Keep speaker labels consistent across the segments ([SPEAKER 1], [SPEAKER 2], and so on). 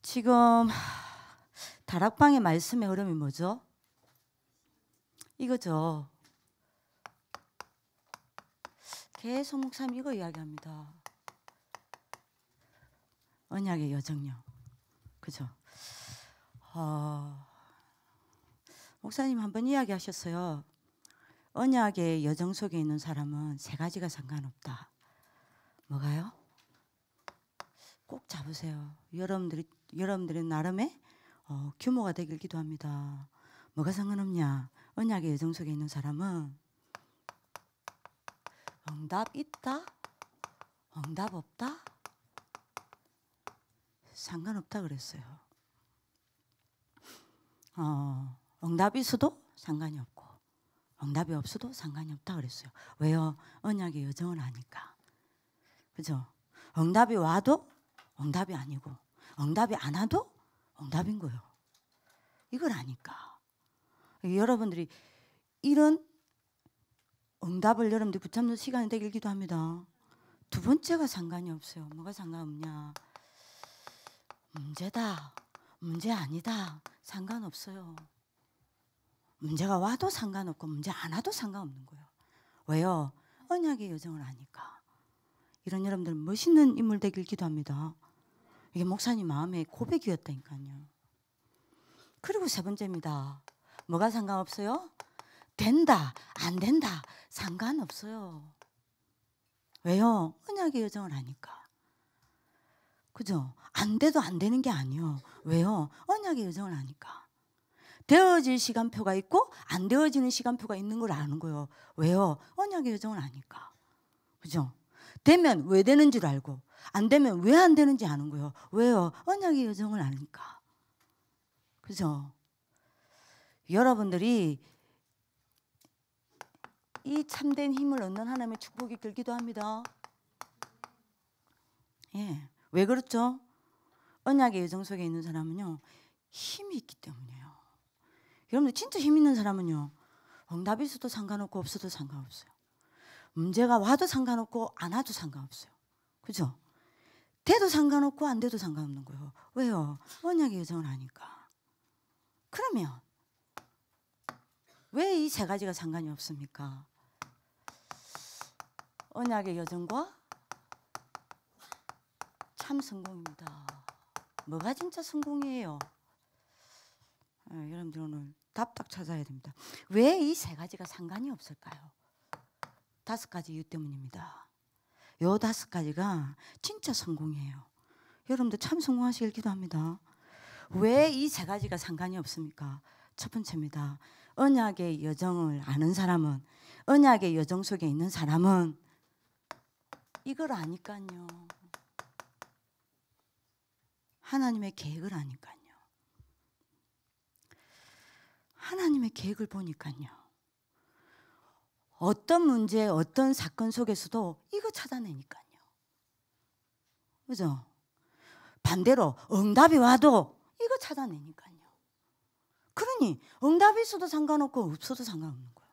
[SPEAKER 1] 지금 다락방의 말씀의 흐름이 뭐죠? 이거죠. 계속 목사님 이거 이야기합니다. 언약의 여정요. 그죠? 목사님 한번 이야기하셨어요. 언약의 여정 속에 있는 사람은 세 가지가 상관없다. 뭐가요? 꼭 잡으세요. 여러분들이 나름의 규모가 되길 기도합니다. 뭐가 상관없냐? 언약의 여정 속에 있는 사람은 응답 있다? 응답 없다? 상관없다 그랬어요. 응답이 있어도 상관이 없고 응답이 없어도 상관이 없다 그랬어요. 왜요? 언약의 여정을 아니까. 그죠? 응답이 와도 응답이 아니고 응답이 안 와도 응답인 거예요. 이걸 아니까. 여러분들이 이런 응답을 여러분들이 붙잡는 시간이 되길 기도합니다. 두 번째가 상관이 없어요. 뭐가 상관없냐? 문제다, 문제 아니다, 상관없어요. 문제가 와도 상관없고 문제 안 와도 상관없는 거예요. 왜요? 언약의 여정을 아니까. 이런 여러분들 멋있는 인물 되길 기도합니다. 이게 목사님 마음의 고백이었다니까요. 그리고 세 번째입니다. 뭐가 상관없어요? 된다, 안 된다, 상관없어요. 왜요? 언약의 여정을 아니까. 그죠? 안 돼도 안 되는 게 아니에요. 왜요? 언약의 여정을 아니까. 되어질 시간표가 있고 안 되어지는 시간표가 있는 걸 아는 거예요. 왜요? 언약의 여정을 아니까. 그죠? 되면 왜 되는 줄 알고 안 되면 왜 안 되는지 아는 거예요. 왜요? 언약의 여정을 아니까. 그죠? 여러분들이 이 참된 힘을 얻는 하나님의 축복이 길기도 합니다. 예. 왜 그렇죠? 언약의 여정 속에 있는 사람은요, 힘이 있기 때문이에요. 여러분들 진짜 힘 있는 사람은요, 응답이 있어도 상관없고 없어도 상관없어요. 문제가 와도 상관없고 안 와도 상관없어요. 그죠? 돼도 상관없고 안 돼도 상관없는 거예요. 왜요? 언약의 여정을 하니까. 그러면 왜 이 세 가지가 상관이 없습니까? 언약의 여정과 참 성공입니다. 뭐가 진짜 성공이에요? 여러분들 오늘 답 딱 찾아야 됩니다. 왜 이 세 가지가 상관이 없을까요? 5가지 이유 때문입니다. 요 5가지가 진짜 성공이에요. 여러분들 참 성공하시길 기도합니다. 왜 이 세 가지가 상관이 없습니까? 첫 번째입니다. 언약의 여정을 아는 사람은, 언약의 여정 속에 있는 사람은 이걸 아니까요. 하나님의 계획을 아니까요. 하나님의 계획을 보니까요. 어떤 문제, 어떤 사건 속에서도 이거 찾아내니까요. 그죠? 반대로 응답이 와도 이거 찾아내니까요. 그러니 응답이 있어도 상관없고 없어도 상관없는 거예요.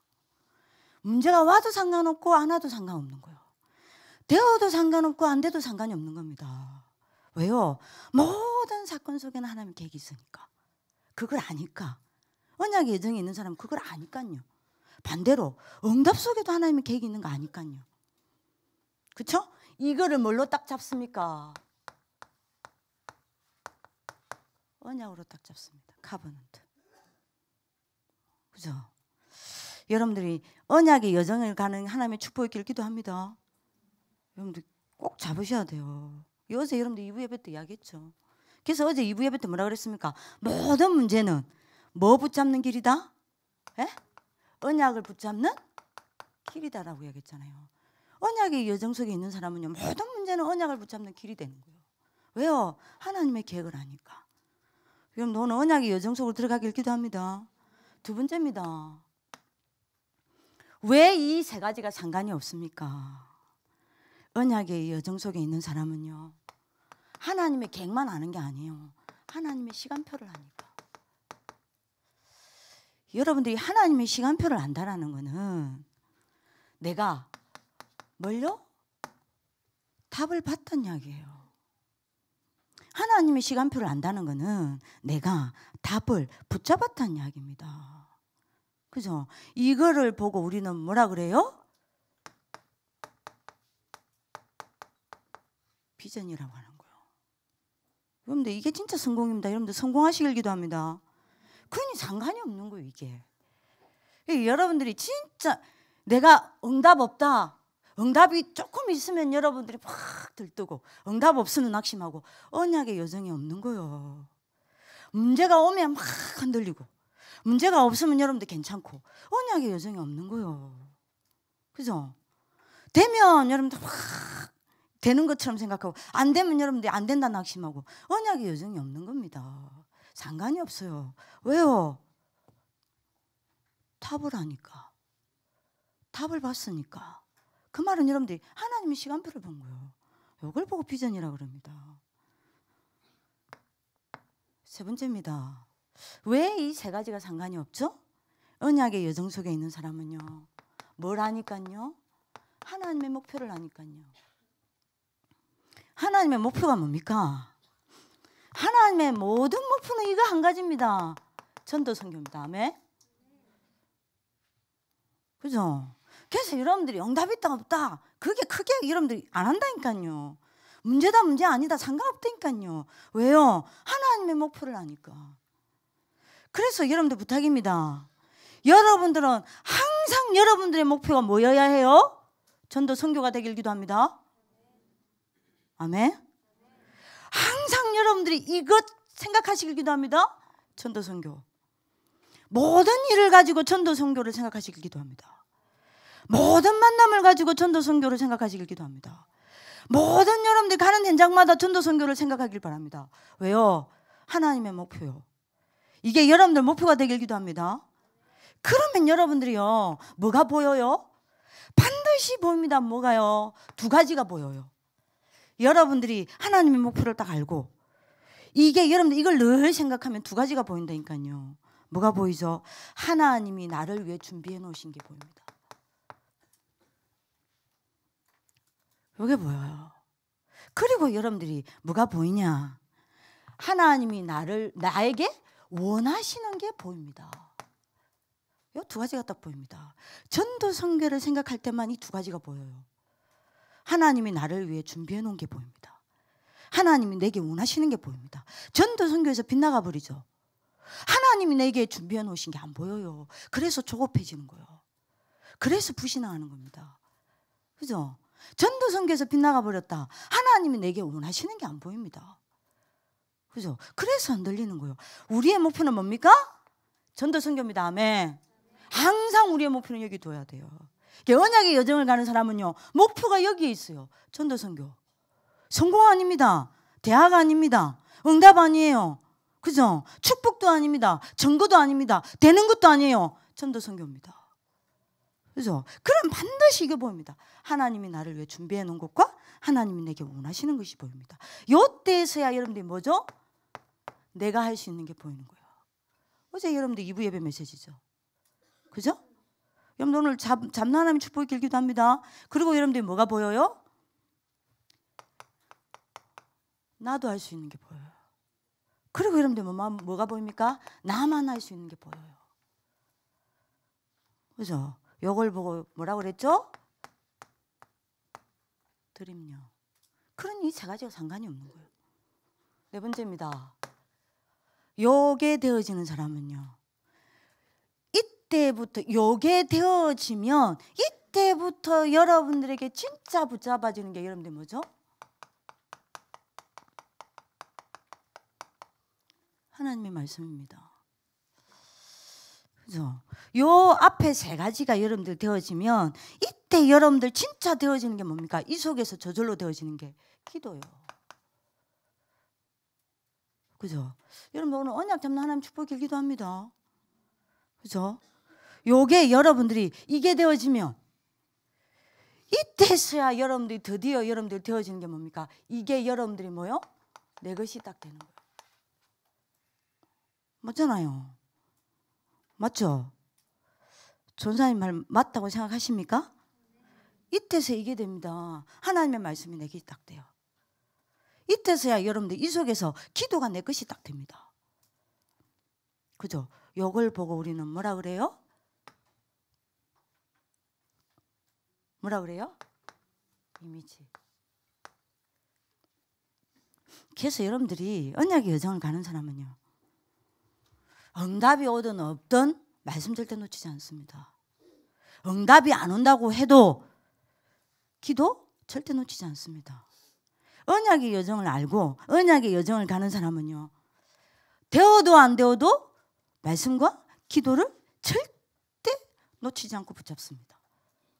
[SPEAKER 1] 문제가 와도 상관없고 안 와도 상관없는 거예요. 되어도 상관없고 안 돼도 상관이 없는 겁니다. 왜요? 모든 사건 속에는 하나님의 계획이 있으니까. 그걸 아니까. 언약의 여정에 있는 사람은 그걸 아니까요. 반대로 응답 속에도 하나님의 계획이 있는 거 아니까요. 그렇죠? 이거를 뭘로 딱 잡습니까? 언약으로 딱 잡습니다. 카버넌트. 그죠? 여러분들이 언약의 여정을 가는 하나님의 축복의 길 기도합니다. 여러분들 꼭 잡으셔야 돼요. 어제 여러분들 2부 예배 때 이야기했죠. 그래서 어제 2부 예배 때 뭐라 그랬습니까? 모든 문제는 뭐 붙잡는 길이다? 에? 언약을 붙잡는 길이다라고 이야기했잖아요. 언약의 여정 속에 있는 사람은요, 모든 문제는 언약을 붙잡는 길이 되는 거예요. 왜요? 하나님의 계획을 아니까. 그럼 너는 언약의 여정 속으로 들어가길 기도합니다. 두 번째입니다. 왜 이 세 가지가 상관이 없습니까? 언약의 여정 속에 있는 사람은요, 하나님의 계획만 아는 게 아니에요. 하나님의 시간표를 아니까. 여러분들이 하나님의 시간표를 안다라는 거는 내가 뭘요? 답을 봤단 이야기예요. 하나님의 시간표를 안다는 거는 내가 답을 붙잡았다는 이야기입니다. 그죠? 이거를 보고 우리는 뭐라 그래요? 비전이라고 하는 거예요. 여러분들 이게 진짜 성공입니다. 여러분들 성공하시길 기도합니다. 그러니 상관이 없는 거예요, 이게. 여러분들이 진짜 내가 응답 없다. 응답이 조금 있으면 여러분들이 막 들뜨고 응답 없으면 낙심하고 언약의 여정이 없는 거예요. 문제가 오면 막 흔들리고 문제가 없으면 여러분들 괜찮고 언약의 여정이 없는 거예요. 그죠? 되면 여러분들 막 되는 것처럼 생각하고 안 되면 여러분들이 안 된다 낙심하고 언약의 여정이 없는 겁니다. 상관이 없어요. 왜요? 답을 하니까. 답을 봤으니까. 그 말은 여러분들이 하나님의 시간표를 본 거예요. 이걸 보고 비전이라고 그럽니다. 세 번째입니다. 왜 이 세 가지가 상관이 없죠? 언약의 여정 속에 있는 사람은요. 뭘 하니까요? 하나님의 목표를 하니까요. 하나님의 목표가 뭡니까? 하나님의 모든 목표는 이거 한 가지입니다. 전도 선교입니다. 아멘? 그죠? 그래서 여러분들이 응답 있다 없다 그게 크게 여러분들이 안 한다니까요. 문제다 문제 아니다 상관없다니까요. 왜요? 하나님의 목표를 아니까. 그래서 여러분들 부탁입니다. 여러분들은 항상 여러분들의 목표가 뭐여야 해요? 전도 선교가 되길 기도합니다. 아멘. 항상 여러분들이 이것 생각하시길 기도합니다. 전도 선교. 모든 일을 가지고 전도 선교를 생각하시길 기도합니다. 모든 만남을 가지고 전도 선교를 생각하시길 기도합니다. 모든 여러분들이 가는 현장마다 전도 선교를 생각하길 바랍니다. 왜요? 하나님의 목표요. 이게 여러분들 목표가 되길 기도합니다. 그러면 여러분들이요. 뭐가 보여요? 반드시 보입니다. 뭐가요? 두 가지가 보여요. 여러분들이 하나님의 목표를 딱 알고 이게 여러분들 이걸 늘 생각하면 두 가지가 보인다니까요. 뭐가 보이죠? 하나님이 나를 위해 준비해 놓으신 게 보입니다. 이게 보여요. 그리고 여러분들이 뭐가 보이냐? 하나님이 나에게 원하시는 게 보입니다. 이 두 가지가 딱 보입니다. 전도 선교를 생각할 때만 이 두 가지가 보여요. 하나님이 나를 위해 준비해 놓은 게 보입니다. 하나님이 내게 원하시는 게 보입니다. 전도 선교에서 빗나가 버리죠. 하나님이 내게 준비해 놓으신 게 안 보여요. 그래서 조급해지는 거예요. 그래서 불신앙하는 겁니다. 그죠? 전도 선교에서 빗나가 버렸다. 하나님이 내게 원하시는 게 안 보입니다. 그죠? 그래서 흔들리는 거예요. 우리의 목표는 뭡니까? 전도 선교입니다. 아멘. 항상 우리의 목표는 여기 둬야 돼요. 언약의 여정을 가는 사람은요. 목표가 여기에 있어요. 전도 선교. 성공 아닙니다. 대학 아닙니다. 응답 아니에요. 그죠? 축복도 아닙니다. 전거도 아닙니다. 되는 것도 아니에요. 전도 선교입니다. 그죠? 그럼 반드시 이게 보입니다. 하나님이 나를 위해 준비해 놓은 것과 하나님이 내게 원하시는 것이 보입니다. 이때에서야 여러분들이 뭐죠? 내가 할 수 있는 게 보이는 거예요. 어제 여러분들 2부 예배 메시지죠. 그죠? 여러분 오늘 잠나남의 축복이 길기도 합니다. 그리고 여러분들이 뭐가 보여요? 나도 할 수 있는 게 보여요. 그리고 여러분들 뭐가 보입니까? 나만 할 수 있는 게 보여요. 그죠? 이걸 보고 뭐라고 그랬죠? 드림요. 그런 이 세 가지가 상관이 없는 거예요. 네 번째입니다. 요게 되어지는 사람은요. 이때부터 요게 되어지면 이때부터 여러분들에게 진짜 붙잡아지는 게 여러분들 뭐죠? 하나님의 말씀입니다. 그죠? 요 앞에 세 가지가 여러분들 되어지면 이때 여러분들 진짜 되어지는 게 뭡니까? 이 속에서 저절로 되어지는 게 기도예요. 그죠? 여러분 오늘 언약 잡는 하나님 축복 길기도 합니다. 그죠? 요게 여러분들이 이게 되어지면 이때서야 여러분들이 드디어 여러분들이 되어지는 게 뭡니까? 이게 여러분들이 뭐요? 내 것이 딱 되는 거예요. 맞잖아요. 맞죠? 전사님 말 맞다고 생각하십니까? 이때서 이게 됩니다. 하나님의 말씀이 내게 딱 돼요. 이때서야 여러분들 이 속에서 기도가 내 것이 딱 됩니다. 그죠? 요걸 보고 우리는 뭐라 그래요? 뭐라 그래요? 이미지. 그래서 여러분들이 언약의 여정을 가는 사람은요, 응답이 오든 없든 말씀 절대 놓치지 않습니다. 응답이 안 온다고 해도 기도 절대 놓치지 않습니다. 언약의 여정을 알고 언약의 여정을 가는 사람은요, 되어도 안 되어도 말씀과 기도를 절대 놓치지 않고 붙잡습니다.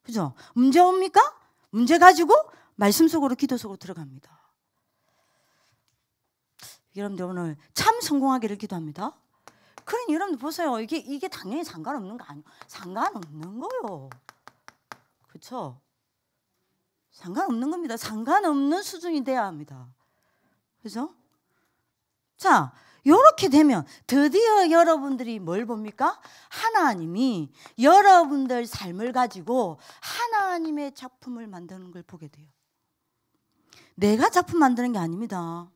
[SPEAKER 1] 그죠? 문제 옵니까? 문제 가지고 말씀 속으로 기도 속으로 들어갑니다. 여러분들 오늘 참 성공하기를 기도합니다. 그러니 여러분들 보세요. 이게 당연히 상관없는 거 아니에요. 상관없는 거요. 그렇죠? 상관없는 겁니다. 상관없는 수준이 돼야 합니다. 그죠? 자, 이렇게 되면 드디어 여러분들이 뭘 봅니까? 하나님이 여러분들 삶을 가지고 하나님의 작품을 만드는 걸 보게 돼요. 내가 작품 만드는 게 아닙니다.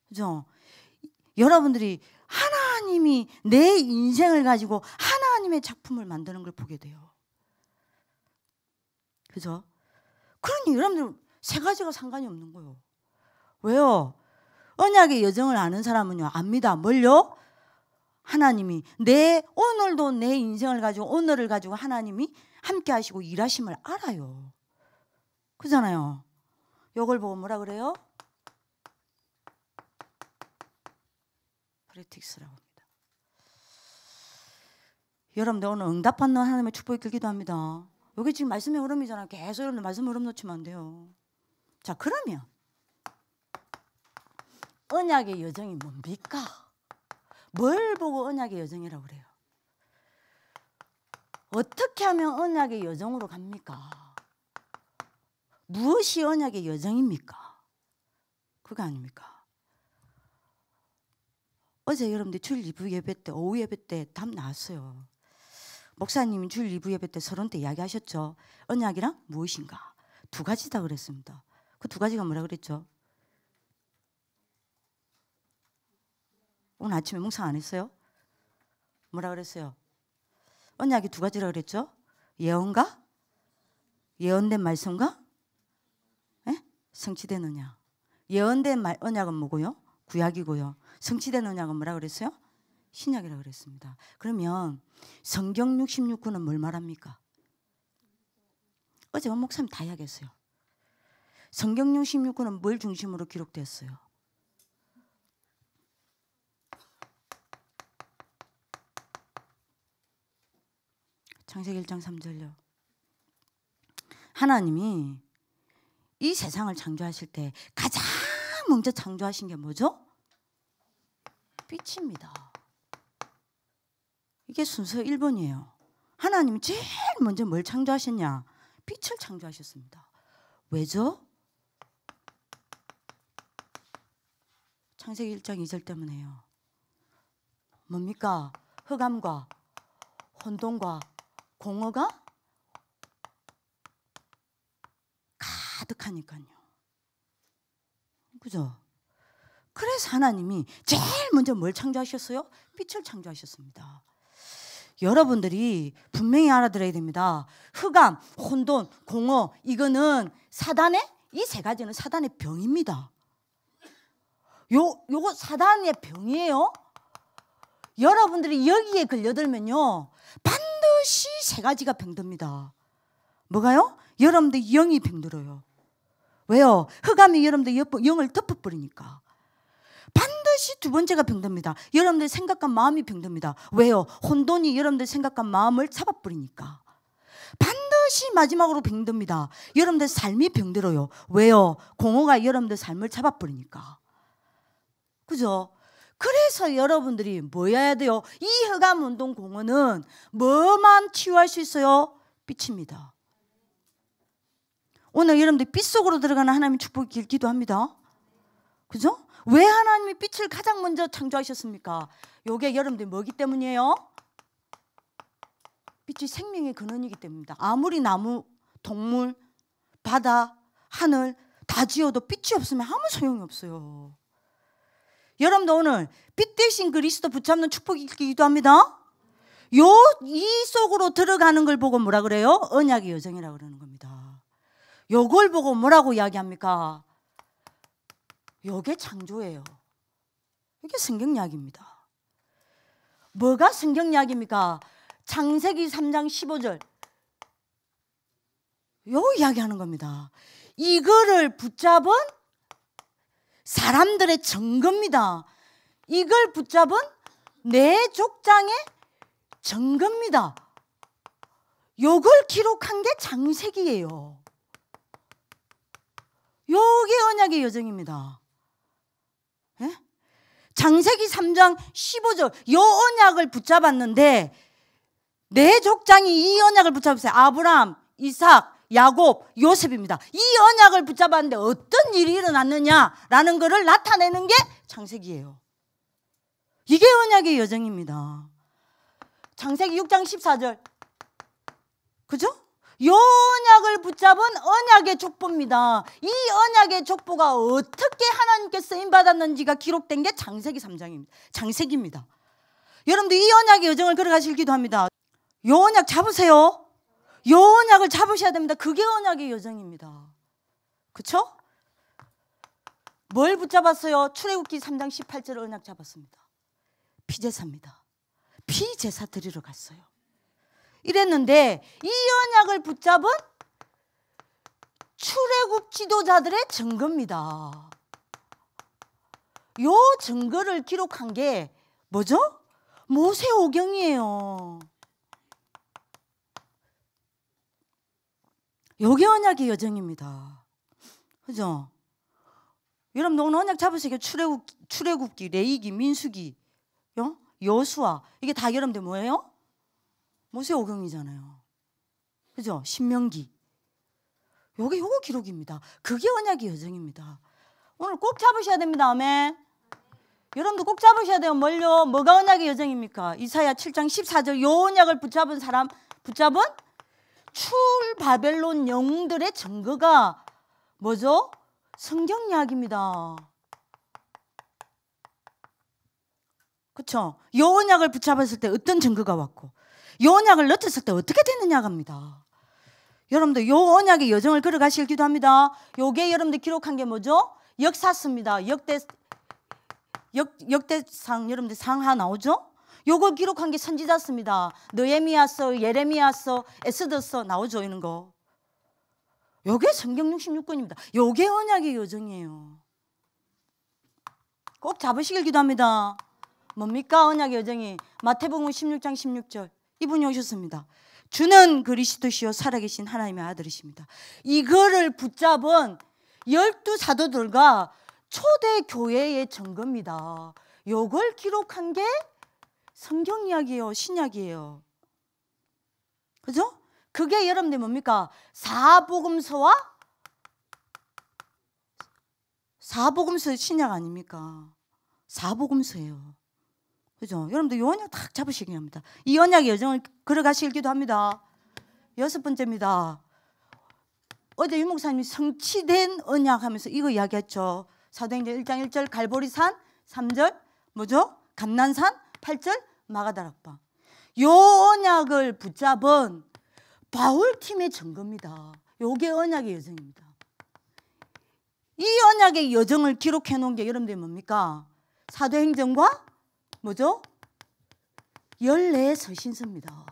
[SPEAKER 1] 그죠? 여러분들이 하나님이 내 인생을 가지고 하나님의 작품을 만드는 걸 보게 돼요. 그죠? 그러니 여러분들 세 가지가 상관이 없는 거예요. 왜요? 언약의 여정을 아는 사람은요, 압니다. 뭘요? 하나님이 오늘도 내 인생을 가지고 오늘을 가지고 하나님이 함께 하시고 일하심을 알아요. 그잖아요. 이걸 보고 뭐라 그래요? 프랙티스라고 합니다. 여러분들 오늘 응답받는 하나님의 축복이 있길 기도합니다. 여기 지금 말씀의 흐름이잖아요. 계속 여러분들 말씀 흐름 놓치면 안 돼요. 자, 그러면 언약의 여정이 뭡니까? 뭘 보고 언약의 여정이라고 그래요? 어떻게 하면 언약의 여정으로 갑니까? 무엇이 언약의 여정입니까? 그거 아닙니까? 어제 여러분들 주일 2부 예배 때, 오후 예배 때 답 나왔어요. 목사님이 주일 2부 예배 때 서론 때 이야기하셨죠. 언약이란 무엇인가? 두 가지다 그랬습니다. 그 두 가지가 뭐라 그랬죠? 오늘 아침에 묵상 안 했어요? 뭐라 그랬어요? 언약이 두 가지라 그랬죠? 예언과 예언된 말씀과 성취된 언약. 예언된 언약은 뭐고요? 구약이고요. 성취된 언약은 뭐라 그랬어요? 신약이라 그랬습니다. 그러면 성경 66권은 뭘 말합니까? 어제 목사님 다 이야기했어요. 성경 66권은 뭘 중심으로 기록됐어요? 창세기 1장 3절요. 하나님이 이 세상을 창조하실 때 가장 먼저 창조하신 게 뭐죠? 빛입니다. 이게 순서 1번이에요. 하나님이 제일 먼저 뭘 창조하셨냐? 빛을 창조하셨습니다. 왜죠? 창세기 1장 2절 때문에요. 뭡니까? 흑암과 혼돈과 공허가 가득하니까요. 그죠? 그래서 하나님이 제일 먼저 뭘 창조하셨어요? 빛을 창조하셨습니다. 여러분들이 분명히 알아들어야 됩니다. 흑암, 혼돈, 공허, 이거는 이 세 가지는 사단의 병입니다. 요거 사단의 병이에요. 여러분들이 여기에 걸려들면요, 반드시 세 가지가 병듭니다. 뭐가요? 여러분들 영이 병들어요. 왜요? 흑암이 여러분들 영을 덮어버리니까. 반드시 두 번째가 병듭니다. 여러분들 생각과 마음이 병듭니다. 왜요? 혼돈이 여러분들 생각과 마음을 잡아버리니까. 반드시 마지막으로 병듭니다. 여러분들 삶이 병들어요. 왜요? 공허가 여러분들 삶을 잡아버리니까. 그죠? 그래서 여러분들이 뭐 해야 돼요? 이 흑암, 혼돈, 공허는 뭐만 치유할 수 있어요? 빛입니다. 오늘 여러분들 빛 속으로 들어가는 하나님의 축복이 기도합니다. 그죠? 왜 하나님이 빛을 가장 먼저 창조하셨습니까? 요게 여러분들 뭐기 때문이에요? 빛이 생명의 근원이기 때문입니다. 아무리 나무, 동물, 바다, 하늘 다 지어도 빛이 없으면 아무 소용이 없어요. 여러분도 오늘 빛 대신 그리스도 붙잡는 축복이 기도합니다. 이 속으로 들어가는 걸 보고 뭐라 그래요? 언약의 여정이라고 그러는 겁니다. 요걸 보고 뭐라고 이야기합니까? 요게 창조예요. 이게 성경이야기입니다. 뭐가 성경이야기입니까? 창세기 3장 15절 요 이야기하는 겁니다. 이거를 붙잡은 사람들의 증거입니다. 이걸 붙잡은 내 족장의 증거입니다. 요걸 기록한 게 창세기예요. 요게 언약의 여정입니다. 예? 창세기 3장 15절 요 언약을 붙잡았는데 내 족장이 이 언약을 붙잡았어요. 아브라함, 이삭, 야곱, 요셉입니다. 이 언약을 붙잡았는데 어떤 일이 일어났느냐라는 것을 나타내는 게 창세기예요. 이게 언약의 여정입니다. 창세기 6장 14절 그죠? 요 언약을 붙잡은 언약의 족보입니다. 이 언약의 족보가 어떻게 하나님께 쓰임받았는지가 기록된 게 창세기 3장입니다. 창세기입니다. 여러분들 이 언약의 여정을 걸어가실 기도합니다. 요 언약 잡으세요. 요 언약을 잡으셔야 됩니다. 그게 언약의 여정입니다. 그렇죠? 뭘 붙잡았어요? 출애굽기 3장 18절 언약 잡았습니다. 피제사입니다. 피제사 드리러 갔어요. 이랬는데 이 언약을 붙잡은 출애굽 지도자들의 증거입니다. 요 증거를 기록한 게 뭐죠? 모세오경이에요. 요게 언약의 여정입니다. 그죠? 여러분 오늘 언약 잡으시게 출애굽기, 레위기, 민수기, 여수아 이게 다 여러분들 뭐예요? 모세오경이잖아요. 그죠? 신명기. 요거 기록입니다. 그게 언약의 여정입니다. 오늘 꼭 잡으셔야 됩니다. 아멘. 여러분도 꼭 잡으셔야 돼요. 뭘요? 뭐가 언약의 여정입니까? 이사야 7장 14절 요 언약을 붙잡은 출바벨론 영웅들의 증거가 뭐죠? 성경 이야기입니다. 그렇죠? 요 언약을 붙잡았을 때 어떤 증거가 왔고 요 언약을 넣었을 때 어떻게 됐느냐가 합니다. 여러분들 요 언약의 여정을 걸어가실 기도합니다. 요게 여러분들 기록한 게 뭐죠? 역사서입니다. 역대상 여러분들 상하 나오죠? 요거 기록한 게 선지자서입니다. 느헤미야서, 예레미야서, 에스더서 나오죠, 이런 거. 요게 성경 66권입니다. 요게 언약의 여정이에요. 꼭 잡으시길 기도합니다. 뭡니까? 언약의 여정이 마태복음 16장 16절 이분이 오셨습니다. 주는 그리스도시요 살아계신 하나님의 아들이십니다. 이거를 붙잡은 12사도들과 초대 교회의 증거입니다. 요걸 기록한 게 성경 이야기예요. 신약이에요. 그죠? 그게 여러분들 뭡니까? 사복음서와 사복음서 신약 아닙니까? 사복음서예요. 그죠? 여러분들 이 언약 딱 잡으시기 합니다. 이 언약의 여정을 걸어가실 기도합니다. 6번째입니다. 어제 유목사님이 성취된 언약 하면서 이거 이야기했죠. 사도행전 1장 1절 갈보리산 3절 뭐죠? 감난산 8절 마가다락방. 요 언약을 붙잡은 바울팀의 증거입니다. 요게 언약의 여정입니다. 이 언약의 여정을 기록해 놓은 게 여러분들 뭡니까? 사도행전과 뭐죠? 14 서신서입니다.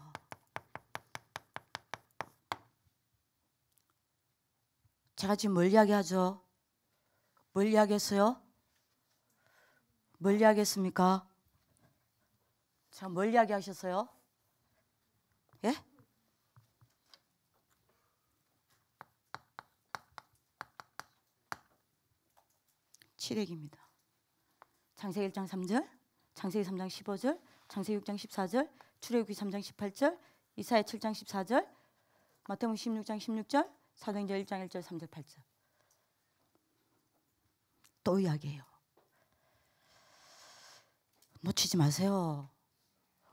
[SPEAKER 1] 제가 지금 뭘 이야기하죠? 뭘 이야기했어요? 뭘 이야기했습니까? 자, 뭘 이야기하셨어요? 예? 칠획입니다. 창세기 1장 3절, 창세기 3장 15절, 창세기 6장 14절, 출애굽기 3장 18절, 이사야 7장 14절, 마태복음 16장 16절, 사도행전 1장 1절 3절 8절. 또 이야기해요. 놓치지 마세요.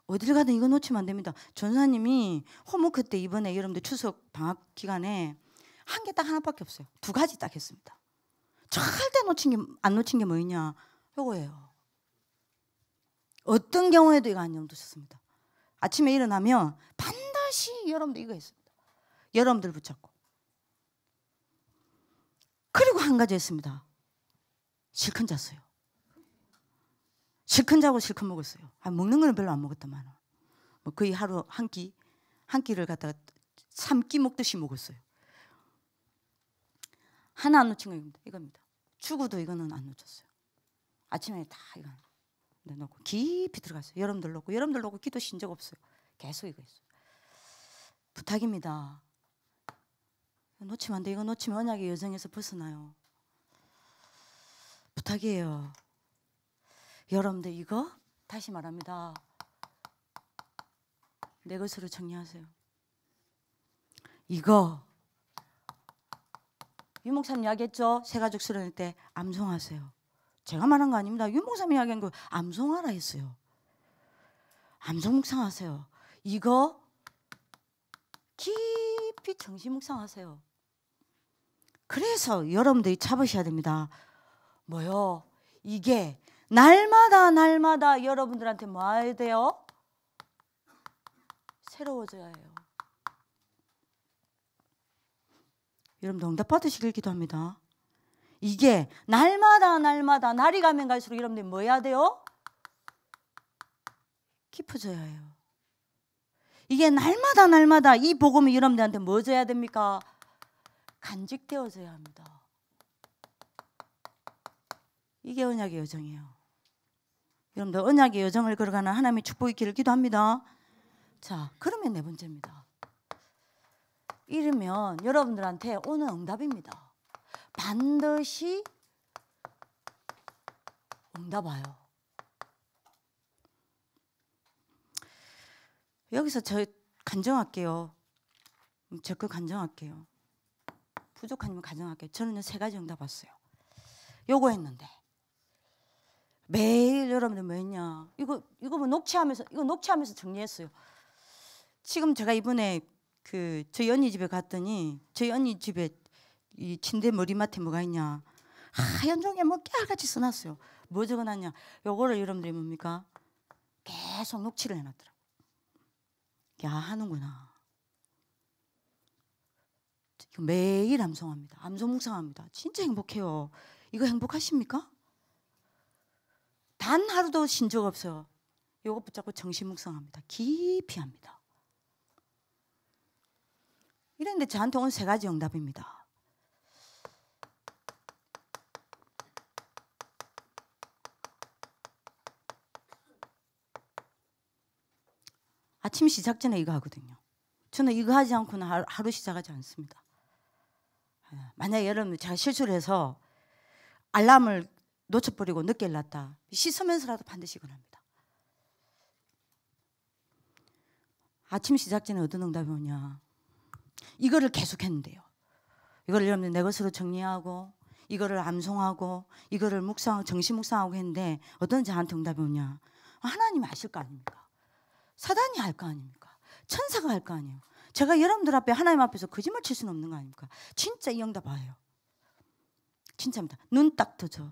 [SPEAKER 1] 어딜 가든 이거 놓치면 안 됩니다. 전사님이 호모크 때 이번에 여러분들 추석 방학 기간에 한 개 딱 하나밖에 없어요. 2가지 딱 했습니다. 절대 안 놓친 게 뭐냐? 요거예요. 어떤 경우에도 이거 안 놓쳤습니다. 아침에 일어나면 반드시 여러분들 이거 했습니다. 여러분들 붙잡고. 그리고 한 가지 했습니다. 실컷 잤어요. 실컷 자고 실컷 먹었어요. 먹는 거는 별로 안 먹었다만 뭐 거의 하루 한 끼를 갖다가 3끼 먹듯이 먹었어요. 하나 안 놓친 거 이겁니다. 죽어도 이거는 안 놓쳤어요. 아침에 다 이거 넣고 깊이 들어갔어요. 여러분들 놓고 기도 신 적 없어요. 계속 이거 했어요. 부탁입니다. 놓치면 안 돼. 이거 놓치면 언약의 여정에서 벗어나요. 부탁이에요. 여러분들 이거 다시 말합니다. 내 것으로 정리하세요. 이거 유 목사님 이야기했죠? 새가족 수련회 때 암송하세요. 제가 말한 거 아닙니다. 유 목사님 이야기한 거 암송하라 했어요. 암송 묵상하세요. 이거 깊이 정신 묵상하세요. 그래서 여러분들이 잡으셔야 됩니다. 뭐요? 이게 날마다 여러분들한테 뭐 해야 돼요? 새로워져야 해요. 여러분들 응답 받으시길 기도합니다. 이게 날마다 날이 가면 갈수록 여러분들이 뭐 해야 돼요? 깊어져야 해요. 이게 날마다 이 복음이 여러분들한테 뭐 줘야 됩니까? 간직되어져야 합니다. 이게 언약의 여정이에요. 여러분들 언약의 여정을 걸어가는 하나님의 축복이 있기를 기도합니다. 자, 그러면 네 번째입니다. 이러면 여러분들한테 오는 응답입니다. 반드시 응답 와요. 여기서 저 간정할게요. 적극 간정할게요. 부족하면 간정할게요. 저는 3가지 응답 왔어요. 요거 했는데 매일 여러분들 뭐 했냐? 이거 뭐 녹취하면서 정리했어요. 지금 제가 이번에 저희 언니 집에 갔더니 저희 언니 집에 이 침대 머리맡에 뭐가 있냐? 하얀 종이에 뭐 깨알같이 써놨어요. 뭐 적어놨냐? 요거를 여러분들이 뭡니까? 계속 녹취를 해놨더라고. 야, 하는구나. 매일 암송합니다. 암송 묵상합니다. 진짜 행복해요. 이거 행복하십니까? 단 하루도 쉰 적 없어요. 요거 붙잡고 정신 묵상합니다. 깊이 합니다. 이랬는데 저한테 온 3가지 응답입니다. 아침 시작 전에 이거 하거든요. 저는 이거 하지 않고는 하루 시작하지 않습니다. 만약에 여러분 제가 실수를 해서 알람을 놓쳐버리고 늦게 일어났다. 씻으면서라도 반드시 이걸 합니다. 아침 시작 전에 어떤 응답이 오냐. 이거를 계속 했는데요. 이거를 여러분들 내 것으로 정리하고 이거를 암송하고 이거를 정신 묵상하고 했는데 어떤 저한테 응답이 오냐. 하나님이 아실 거 아닙니까? 사단이 할 거 아닙니까? 천사가 할 거 아니에요. 제가 여러분들 앞에 하나님 앞에서 거짓말 칠 수는 없는 거 아닙니까? 진짜 이 응답 와요. 진짜입니다. 눈 딱 떠져.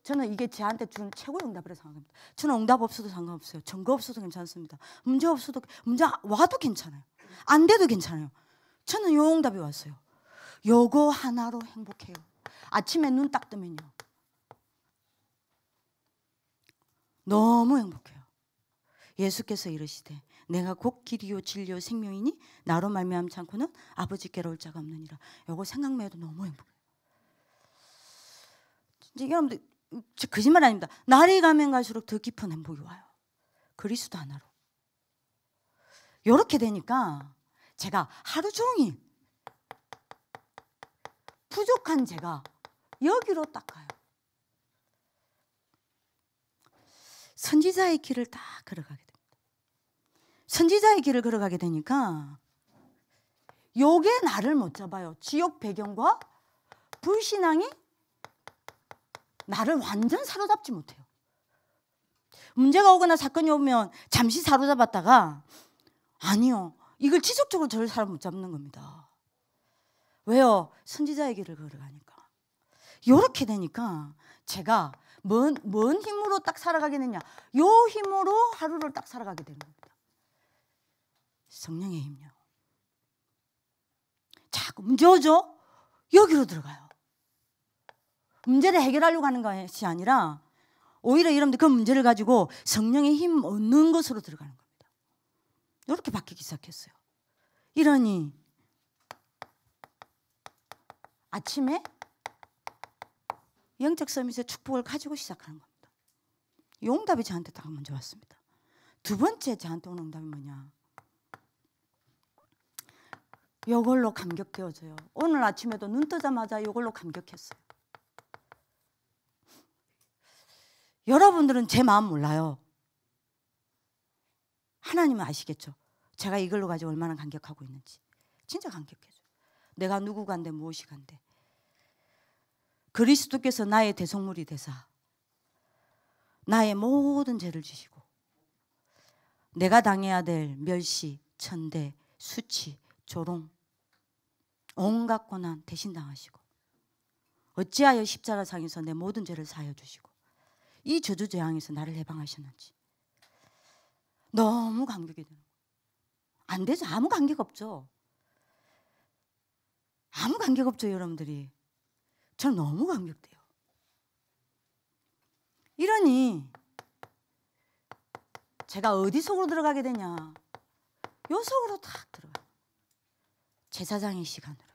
[SPEAKER 1] 저는 이게 저한테 준 최고의 응답이라고 생각합니다. 저는 응답 없어도 상관없어요. 증거 없어도 괜찮습니다. 문제 와도 괜찮아요. 안 돼도 괜찮아요. 저는 요 응답이 왔어요. 요거 하나로 행복해요. 아침에 눈 딱 뜨면요. 너무 행복해요. 예수께서 이르시되 내가 곧 길이요 진리요 생명이니 나로 말미암지 않고는 아버지께로 올 자가 없느니라. 요거 생각만 해도 너무 행복해요. 진짜 여러분들 거짓말 아닙니다. 날이 가면 갈수록 더 깊은 행복이 와요. 그리스도 하나로. 이렇게 되니까 제가 하루 종일 부족한 제가 여기로 딱 가요. 선지자의 길을 딱 걸어가게 됩니다. 선지자의 길을 걸어가게 되니까 요게 나를 못 잡아요. 지역 배경과 불신앙이 나를 완전 사로잡지 못해요. 문제가 오거나 사건이 오면 잠시 사로잡았다가 아니요. 이걸 지속적으로 저를 사람 못 잡는 겁니다. 왜요? 선지자의 길을 걸어가니까. 이렇게 되니까 제가 뭔 힘으로 딱 살아가게 되냐? 요 힘으로 하루를 딱 살아가게 되는 겁니다. 성령의 힘요. 자꾸 문제 오죠? 여기로 들어가요. 문제를 해결하려고 하는 것이 아니라 오히려 여러분들 그 문제를 가지고 성령의 힘 얻는 것으로 들어가는 겁니다. 이렇게 바뀌기 시작했어요. 이러니 아침에 영적 서밋의 축복을 가지고 시작하는 겁니다. 이 응답이 저한테 딱 먼저 왔습니다. 두 번째 저한테 오는 응답이 뭐냐? 이걸로 감격되어져요. 오늘 아침에도 눈 뜨자마자 이걸로 감격했어요. 여러분들은 제 마음 몰라요. 하나님은 아시겠죠? 제가 이걸로 가지고 얼마나 감격하고 있는지. 진짜 감격해요. 내가 누구 간데 무엇이 간데. 그리스도께서 나의 대속물이 되사 나의 모든 죄를 지시고 내가 당해야 될 멸시, 천대, 수치, 조롱, 온갖 고난 대신 당하시고 어찌하여 십자가상에서 내 모든 죄를 사하여 주시고 이 저주재앙에서 나를 해방하셨는지 너무 감격이 되는 거예요. 안 되죠. 아무 감격 없죠. 아무 감격 없죠, 여러분들이. 저는 너무 감격돼요. 이러니 제가 어디 속으로 들어가게 되냐? 요 속으로 탁 들어가요. 제사장의 시간으로요.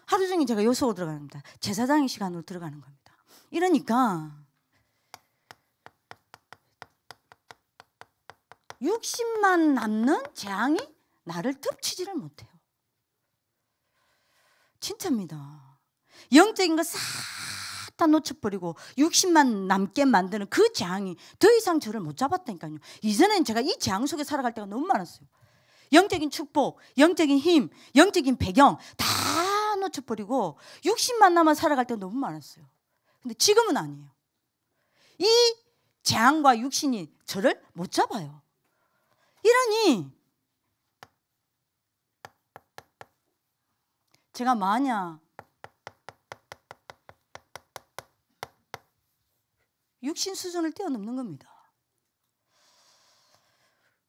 [SPEAKER 1] 하루 종일 제가 요 속으로 들어갑니다. 제사장의 시간으로 들어가는 겁니다. 이러니까 60만 남는 재앙이 나를 덮치지를 못해요. 진짜입니다. 영적인 거 싹 다 놓쳐버리고 60만 남게 만드는 그 재앙이 더 이상 저를 못 잡았다니까요. 이전엔 제가 이 재앙 속에 살아갈 때가 너무 많았어요. 영적인 축복, 영적인 힘, 영적인 배경 다 놓쳐버리고 60만 남아 살아갈 때가 너무 많았어요. 근데 지금은 아니에요. 이 재앙과 육신이 저를 못 잡아요. 이러니 제가 만약 육신 수준을 뛰어넘는 겁니다.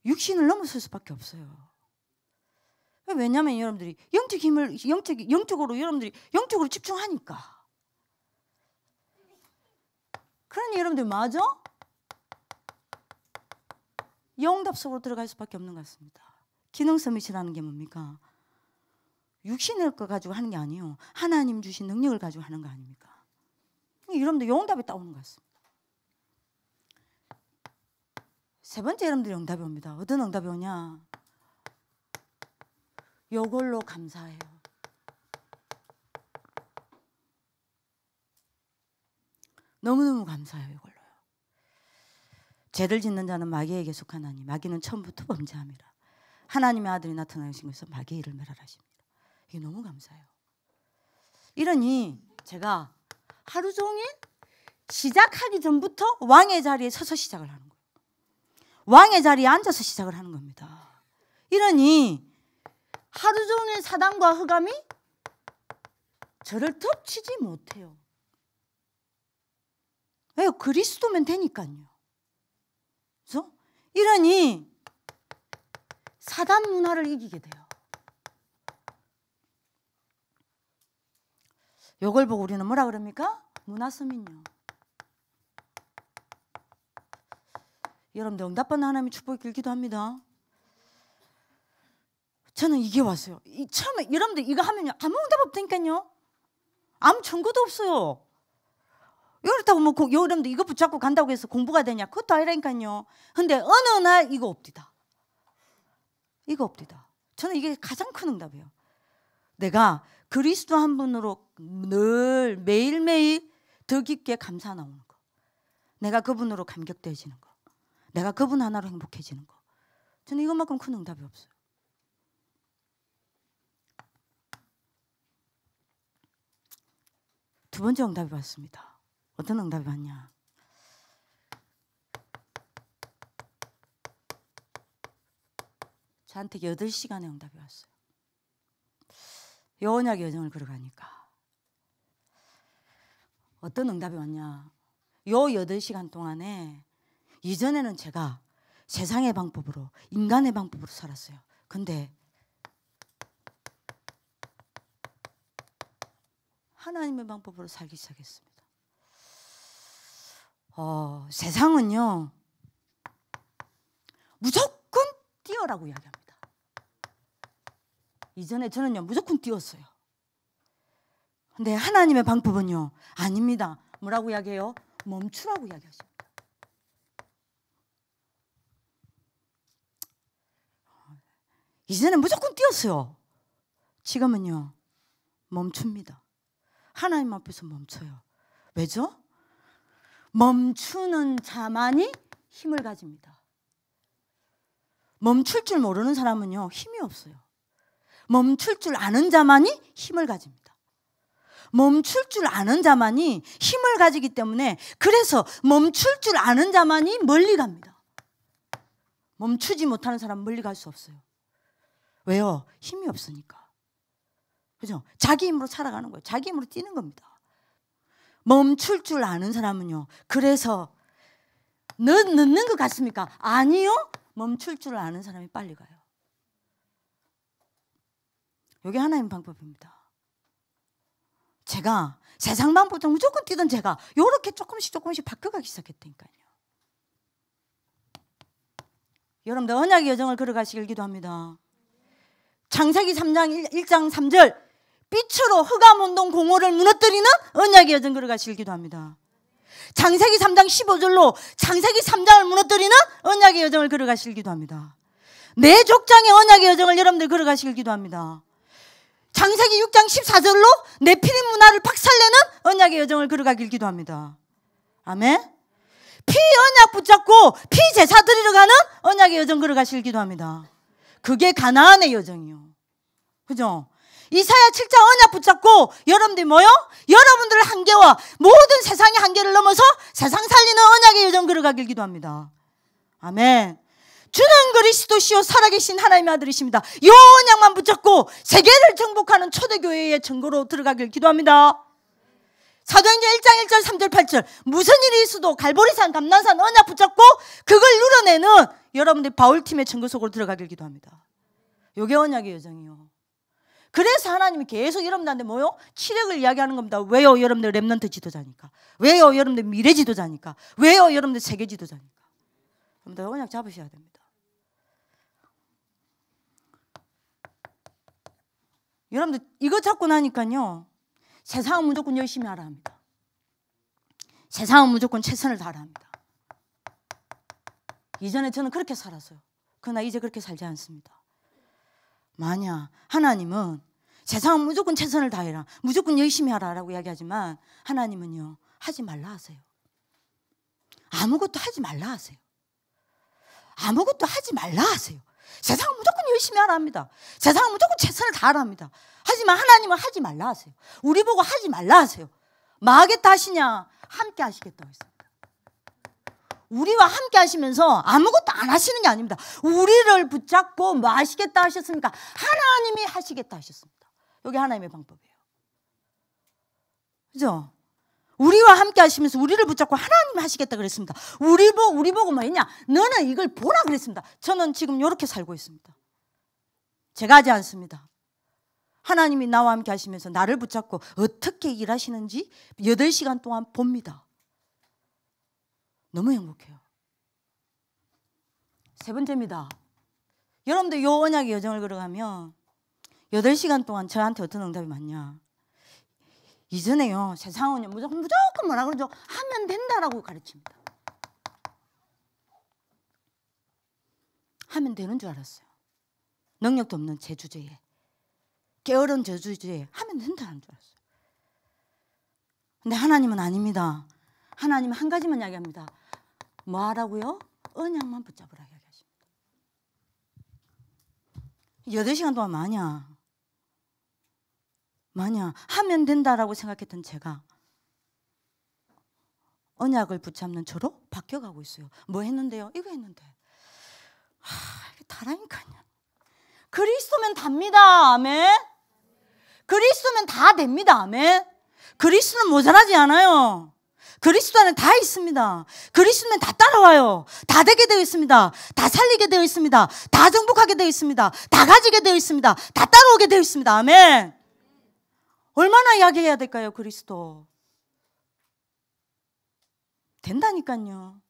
[SPEAKER 1] 육신을 넘어설 수밖에 없어요. 왜냐하면 여러분들이 영적 힘을 영적으로 여러분들이 영적으로 집중하니까. 그러니 여러분들 맞아? 영답 속으로 들어갈 수밖에 없는 것 같습니다. 기능 서밋이라는 게 뭡니까? 육신을 가지고 하는 게 아니에요. 하나님 주신 능력을 가지고 하는 거 아닙니까? 여러분들 영답이 따오는 것 같습니다. 세 번째 여러분들 응답이 옵니다. 어떤 응답이 오냐? 요걸로 감사해요. 너무너무 감사해요. 이걸로요. 죄를 짓는 자는 마귀에게 속하나니 마귀는 처음부터 범죄함이라. 하나님의 아들이 나타나신 것은 마귀의 일을 멸하라십니다. 이게 너무 감사해요. 이러니 제가 하루 종일 시작하기 전부터 왕의 자리에 서서 시작을 하는 거예요. 왕의 자리에 앉아서 시작을 하는 겁니다. 이러니 하루 종일 사단과 흑암이 저를 덮치지 못해요. 왜요? 그리스도면 되니까요. 그래서 이러니 사단 문화를 이기게 돼요. 이걸 보고 우리는 뭐라 그럽니까? 문화서민요. 여러분들 응답받는 하나님의 축복이 길기도 합니다. 저는 이게 왔어요. 처음에 여러분들 이거 하면 아무 응답 없다니까요. 아무 청구도 없어요. 이렇다고 뭐 여러분들 이거 붙잡고 간다고 해서 공부가 되냐? 그것도 아니라니까요. 근데 어느 날 이거 없디다. 이거 없디다. 저는 이게 가장 큰 응답이에요. 내가 그리스도 한 분으로 늘 매일매일 더 깊게 감사 나오는 거. 내가 그분으로 감격되어지는 거. 내가 그분 하나로 행복해지는 거. 저는 이것만큼 큰 응답이 없어요. 두 번째 응답이 왔습니다. 어떤 응답이 왔냐? 저한테 8시간의 응답이 왔어요. 요 언약의 여정을 걸어가니까 어떤 응답이 왔냐. 요 8시간 동안에 이전에는 제가 세상의 방법으로 인간의 방법으로 살았어요. 근데 하나님의 방법으로 살기 시작했습니다. 세상은요 무조건 뛰어라고 이야기합니다. 이전에 저는요 무조건 뛰었어요. 근데 하나님의 방법은요 아닙니다. 뭐라고 이야기해요? 멈추라고 이야기하십니다. 이전엔 무조건 뛰었어요. 지금은요 멈춥니다. 하나님 앞에서 멈춰요. 왜죠? 멈추는 자만이 힘을 가집니다. 멈출 줄 모르는 사람은요 힘이 없어요. 멈출 줄 아는 자만이 힘을 가집니다. 멈출 줄 아는 자만이 힘을 가지기 때문에 그래서 멈출 줄 아는 자만이 멀리 갑니다. 멈추지 못하는 사람은 멀리 갈 수 없어요. 왜요? 힘이 없으니까. 그죠? 자기 힘으로 살아가는 거예요. 자기 힘으로 뛰는 겁니다. 멈출 줄 아는 사람은요 그래서 늦는 것 같습니까? 아니요. 멈출 줄 아는 사람이 빨리 가요. 이게 하나님 방법입니다. 제가 세상 방법도 무조건 뛰던 제가 이렇게 조금씩 바뀌어가기 시작했다니까요. 여러분들 언약의 여정을 걸어가시길 기도합니다. 창세기 3장 1장 3절 빛으로 흑암운동 공허를 무너뜨리는 언약의 여정 걸어가시길 기도합니다. 창세기 3장 15절로 창세기 3장을 무너뜨리는 언약의 여정을 걸어가시길 기도합니다. 내 족장의 언약의 여정을 여러분들 걸어가시길 기도합니다. 창세기 6장 14절로 네피림 문화를 박살내는 언약의 여정을 걸어가길 기도합니다. 아멘. 피 언약 붙잡고 피 제사 드리러 가는 언약의 여정 걸어가시길 기도합니다. 그게 가나안의 여정이요. 그죠? 이사야 7장 언약 붙잡고 여러분들이 뭐요? 여러분들의 한계와 모든 세상의 한계를 넘어서 세상 살리는 언약의 여정 걸어가길 기도합니다. 아멘. 주는 그리스도시요 살아계신 하나님의 아들이십니다. 이 언약만 붙잡고 세계를 정복하는 초대교회의 증거로 들어가길 기도합니다. 사도행전 1장 1절 3절 8절 무슨 일이 있어도 갈보리산 감난산 언약 붙잡고 그걸 누려내는 여러분들 바울팀의 증거 속으로 들어가길 기도합니다. 이게 언약의 여정이요. 그래서 하나님이 계속 여러분들한테 뭐요? 치력을 이야기하는 겁니다. 왜요? 여러분들 렘넌트 지도자니까. 왜요? 여러분들 미래 지도자니까. 왜요? 여러분들 세계 지도자니까. 여러분들 언약 잡으셔야 됩니다. 여러분들 이거 잡고 나니까요 세상은 무조건 열심히 하라 합니다. 세상은 무조건 최선을 다하라 합니다. 이전에 저는 그렇게 살았어요. 그러나 이제 그렇게 살지 않습니다. 만약 하나님은 세상은 무조건 최선을 다해라, 무조건 열심히 하라라고 이야기하지만 하나님은요 하지 말라 하세요. 아무것도 하지 말라 하세요. 아무것도 하지 말라 하세요. 세상은 무조건 열심히 하라 합니다. 세상은 무조건 최선을 다하라 합니다. 하지만 하나님은 하지 말라 하세요. 우리 보고 하지 말라 하세요. 뭐 하겠다 하시냐? 함께 하시겠다고 했습니다. 우리와 함께 하시면서 아무것도 안 하시는 게 아닙니다. 우리를 붙잡고 뭐 하시겠다 하셨습니까? 하나님이 하시겠다 하셨습니다. 이게 하나님의 방법이에요. 그죠? 우리와 함께 하시면서 우리를 붙잡고 하나님이 하시겠다 그랬습니다. 우리 보고 뭐 했냐? 너는 이걸 보라 그랬습니다. 저는 지금 이렇게 살고 있습니다. 제가 하지 않습니다. 하나님이 나와 함께 하시면서 나를 붙잡고 어떻게 일하시는지 8시간 동안 봅니다. 너무 행복해요. 세 번째입니다. 여러분들 요 언약의 여정을 걸어가면 8시간 동안 저한테 어떤 응답이 많냐? 이전에요 세상은요 무조건 뭐라 그러죠? 하면 된다라고 가르칩니다. 하면 되는 줄 알았어요. 능력도 없는 제 주제에, 게으른 제 주제에 하면 된다는 줄 알았어요. 근데 하나님은 아닙니다. 하나님은 한 가지만 이야기합니다. 뭐 하라고요? 언약만 붙잡으라 이야기하십니다. 8시간 동안 마냐 하면 된다라고 생각했던 제가 언약을 붙잡는 저로 바뀌어가고 있어요. 뭐 했는데요? 이거 했는데 이게 다라니까요. 그리스도면 답니다. 아멘. 그리스도면 다 됩니다. 아멘. 그리스도는 모자라지 않아요. 그리스도 안에 다 있습니다. 그리스도는 다 따라와요. 다 되게 되어 있습니다. 다 살리게 되어 있습니다. 다 정복하게 되어 있습니다. 다 가지게 되어 있습니다. 다 따라오게 되어 있습니다. 아멘. 얼마나 이야기해야 될까요? 그리스도 된다니까요.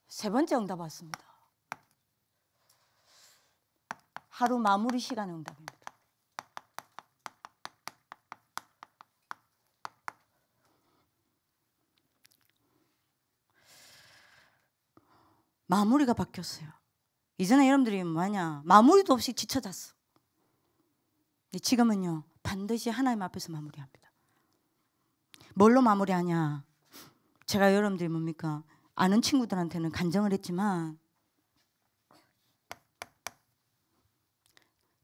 [SPEAKER 1] 세 번째 응답 왔습니다. 하루 마무리 시간 응답입니다. 마무리가 바뀌었어요. 이전에 여러분들이 뭐하냐, 마무리도 없이 지쳐졌어. 지금은요, 반드시 하나님 앞에서 마무리합니다. 뭘로 마무리하냐? 제가 여러분들이 뭡니까? 아는 친구들한테는 간증을 했지만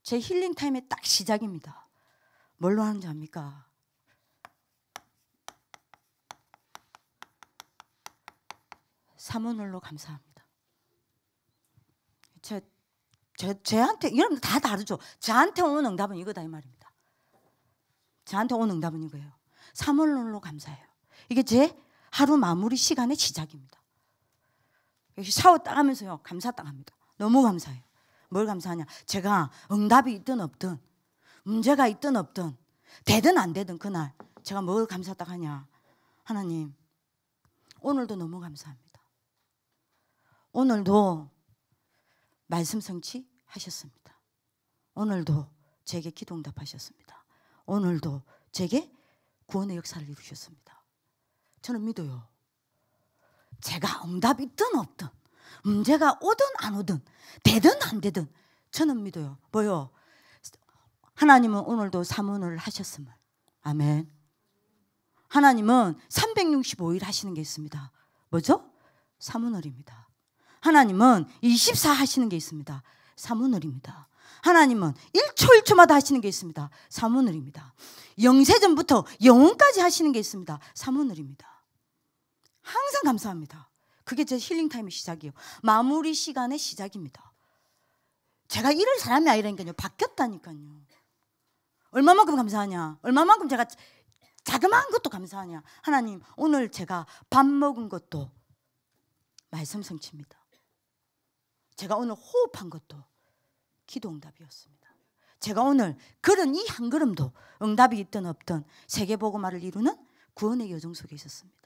[SPEAKER 1] 제 힐링 타임의 딱 시작입니다. 뭘로 하는지 압니까? 사모늘로 감사합니다. 저한테, 여러분들 다 다르죠. 저한테 오는 응답은 이거다 이 말입니다. 저한테 오는 응답은 이거예요. 사모늘로 감사해요. 이게 제 하루 마무리 시간의 시작입니다. 샤워 딱 하면서요, 감사 딱 합니다. 너무 감사해요. 뭘 감사하냐? 제가 응답이 있든 없든, 문제가 있든 없든, 되든 안 되든 그날 제가 뭘 감사 딱 하냐? 하나님, 오늘도 너무 감사합니다. 오늘도 말씀 성취하셨습니다. 오늘도 제게 기도 응답하셨습니다. 오늘도 제게 구원의 역사를 이루셨습니다. 저는 믿어요. 제가 응답이 있든 없든, 문제가 오든 안 오든, 되든 안 되든 저는 믿어요. 뭐요? 하나님은 오늘도 사모늘을 하셨음을. 아멘. 하나님은 365일 하시는 게 있습니다. 뭐죠? 사모늘입니다. 하나님은 24 하시는 게 있습니다. 사모늘입니다. 하나님은 1초 1초마다 하시는 게 있습니다. 사모늘입니다. 영세전부터 영원까지 하시는 게 있습니다. 사모늘입니다. 항상 감사합니다. 그게 제 힐링타임의 시작이에요. 마무리 시간의 시작입니다. 제가 이럴 사람이 아니라니까요. 바뀌었다니까요. 얼마만큼 감사하냐? 얼마만큼 제가 자그마한 것도 감사하냐? 하나님, 오늘 제가 밥 먹은 것도 말씀 성취입니다. 제가 오늘 호흡한 것도 기도 응답이었습니다. 제가 오늘 걸은 이 한 걸음도 응답이 있든 없든 세계복음화를 이루는 구원의 여정 속에 있었습니다.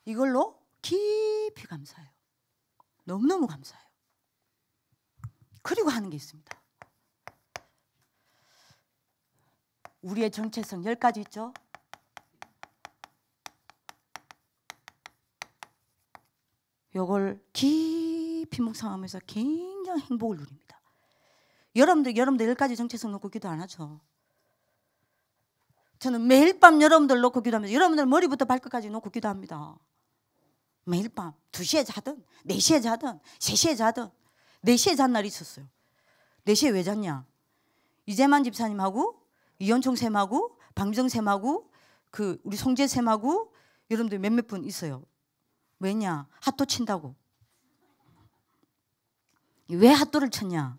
[SPEAKER 1] 이걸로 깊이 감사해요. 너무너무 감사해요. 그리고 하는 게 있습니다. 우리의 정체성 10가지 있죠? 요걸 깊이 묵상하면서 굉장히 행복을 누립니다. 여러분들 10가지 정체성 놓고 기도 안 하죠? 저는 매일 밤 여러분들 놓고 기도하면서 여러분들 머리부터 발끝까지 놓고 기도합니다. 매일 밤 2시에 자든 4시에 자든 3시에 자든 4시에 잔 날이 있었어요. 4시에 왜 잤냐? 이재만 집사님하고 이현총 쌤하고 방정 쌤하고 우리 송재 쌤하고 여러분들 몇몇 분 있어요. 왜냐? 핫도 친다고. 왜 핫도를 쳤냐?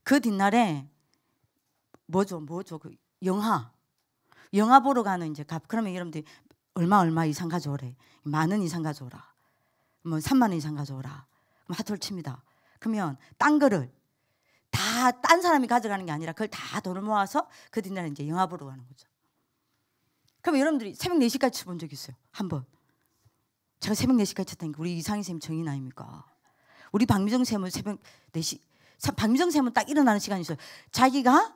[SPEAKER 1] 그 뒷날에 뭐죠? 그 영화 보러 가는 이제 그러면 여러분들이 얼마 이상 가져오래. 만원 이상 가져오라. 뭐 3만 원 이상 가져오라. 그럼 핫도를 칩니다. 그러면 딴 거를 다 딴 사람이 가져가는 게 아니라 그걸 다 돈을 모아서 그 뒷날에 이제 영화 보러 가는 거죠. 그럼 여러분들이 새벽 4시까지 쳐본 적 있어요? 한 번. 제가 새벽 4시까지 쳤다니까 우리 이상희 쌤 정인 아닙니까? 우리 박미정 쌤은 새벽 4시, 박미정 쌤은 딱 일어나는 시간이 있어요. 자기가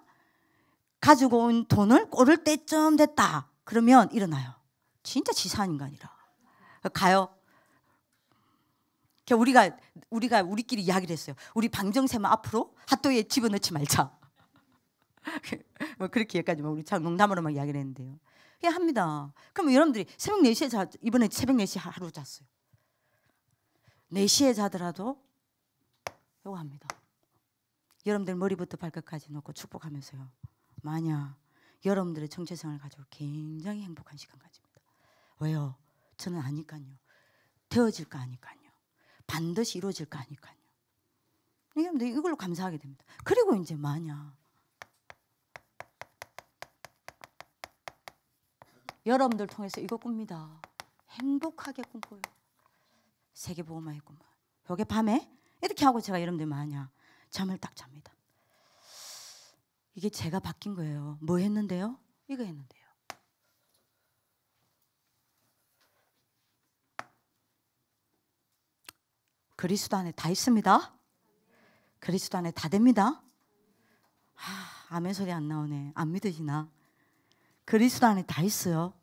[SPEAKER 1] 가지고 온 돈을 꼬를 때쯤 됐다. 그러면 일어나요. 진짜 치사한 인간이라. 가요. 우리가 우리끼리 이야기를 했어요. 우리 방정쌤은 앞으로 핫도그에 집어넣지 말자. 뭐 그렇게 여기까지 우리 참 농담으로만 이야기를 했는데요. 그냥 합니다. 그럼 여러분들이 새벽 4시에 이번에 새벽 4시 하루 잤어요. 4시에 자더라도 이거 합니다. 여러분들 머리부터 발끝까지 놓고 축복하면서요. 만약 여러분들의 정체성을 가지고 굉장히 행복한 시간 가집니다. 왜요? 저는 아니까요. 되어질 거 아니까요. 반드시 이루어질 거 아니까요. 여러분들 이걸로 감사하게 됩니다. 그리고 이제 뭐냐? 여러분들 통해서 이거 꿉니다. 행복하게 꿈꿔요. 세계보고마의 꿈. 요게 밤에 이렇게 하고 제가 여러분들 뭐하냐? 잠을 딱 잡니다. 이게 제가 바뀐 거예요. 뭐 했는데요? 이거 했는데요. 그리스도 안에 다 있습니다. 그리스도 안에 다 됩니다. 아멘 소리 안 나오네. 안 믿으시나? 그리스도 안에 다 있어요.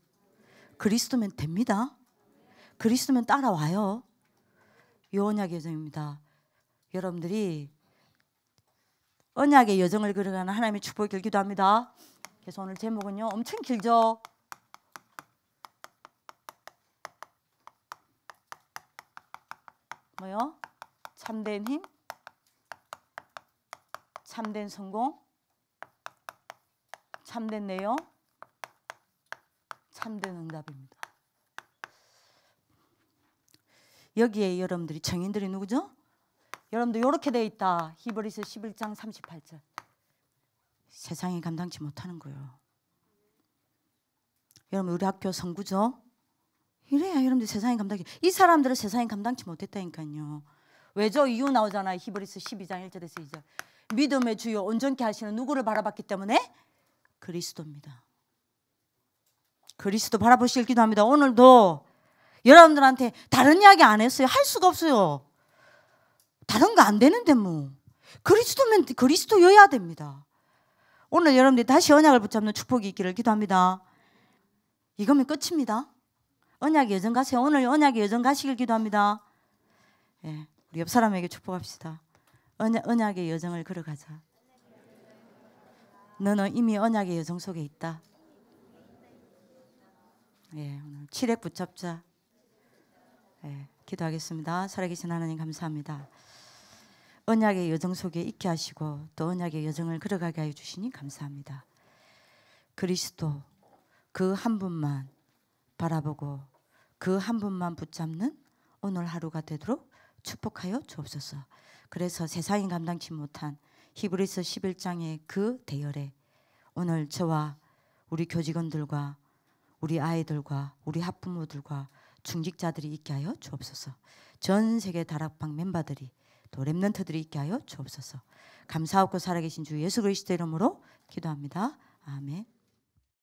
[SPEAKER 1] 그리스도면 됩니다. 그리스도면 따라와요. 이 언약의 여정입니다. 여러분들이 언약의 여정을 걸어가는 하나님의 축복을 길기도 합니다. 그래서 오늘 제목은요, 엄청 길죠? 뭐요? 참된 힘, 참된 성공, 참된 내용, 참된 응답입니다. 여기에 여러분들이 정인들이 누구죠? 여러분들 이렇게 돼 있다. 히브리서 11장 38절. 세상이 감당치 못하는 거예요. 여러분 우리 학교 성구죠? 이래야 여러분들 세상이 감당치. 이 사람들은 세상이 감당치 못했다니까요. 왜죠? 이유 나오잖아요. 히브리서 12장 1절에서 2절. 믿음의 주요 온전케 하시는 누구를 바라봤기 때문에? 그리스도입니다. 그리스도 바라보시길 기도합니다. 오늘도 여러분들한테 다른 이야기 안 했어요. 할 수가 없어요. 다른 거 안 되는데 뭐. 그리스도면 그리스도여야 됩니다. 오늘 여러분들이 다시 언약을 붙잡는 축복이 있기를 기도합니다. 이거면 끝입니다. 언약의 여정 가세요. 오늘 언약의 여정 가시길 기도합니다. 예, 우리 옆 사람에게 축복합시다. 언약의 여정을 걸어가자. 너는 이미 언약의 여정 속에 있다. 예, 오늘 칠흑 붙잡자. 예, 기도하겠습니다. 살아계신 하나님 감사합니다. 언약의 여정 속에 있게 하시고 또 언약의 여정을 걸어가게 하여 주시니 감사합니다. 그리스도 그 한 분만 바라보고 그 한 분만 붙잡는 오늘 하루가 되도록 축복하여 주옵소서. 그래서 세상이 감당치 못한 히브리서 11장의 그 대열에 오늘 저와 우리 교직원들과 우리 아이들과 우리 학부모들과 중직자들이 있게 하여 주옵소서. 전 세계 다락방 멤버들이 또 렘넌트들이 있게 하여 주옵소서. 감사하고 살아계신 주 예수 그리스도 이름으로 기도합니다. 아멘.